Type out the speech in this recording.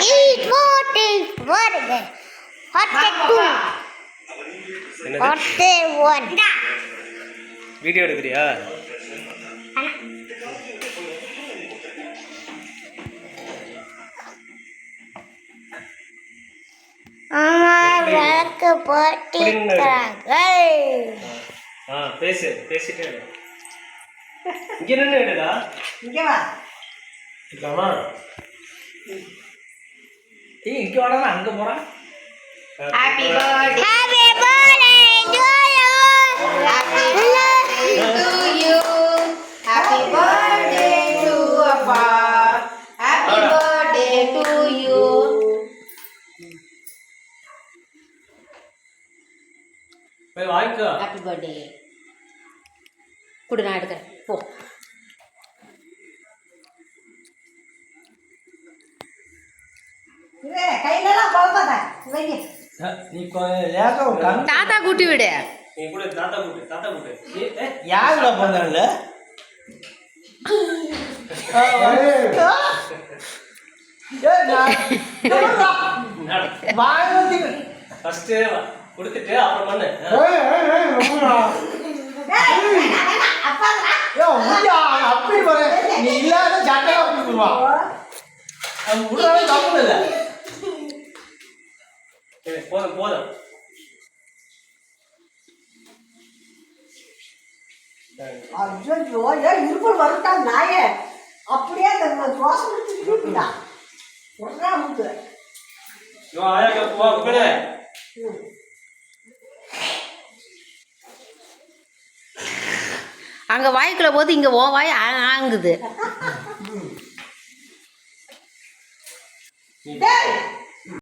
eat what is வருது hot one video எடுக்கிறியா? அம்மா விளக்கு போட்டிருக்கிறார்கள். பேசிட்டே இங்க நின்று எடுடா. இங்க வா. இல்லாமா இங்க வாடா, அங்க போறான். Happy birthday happy birthday to you happy birthday to appa happy birthday to you போய் வாங்கிக்கோ. happy birthday குடு நான் எடுக்கிறேன் போ. தாத்தா கூட்டி விடு. நீ கூட தாத்தா கூட்டு. யாருடா பண்ணல? ஃபர்ஸ்ட் கொடுத்துட்டு அப்புறம் பண்ணு. அப்படி நீ இல்லாத சட்டையா அப்படி போடுவான். தப்பு இல்லை. போதும் இருப்பல் வருட்டா நாயே அப்படியே அங்க வாய்க்குள்ள போது இங்க ஓ வாய் ஆங்குது.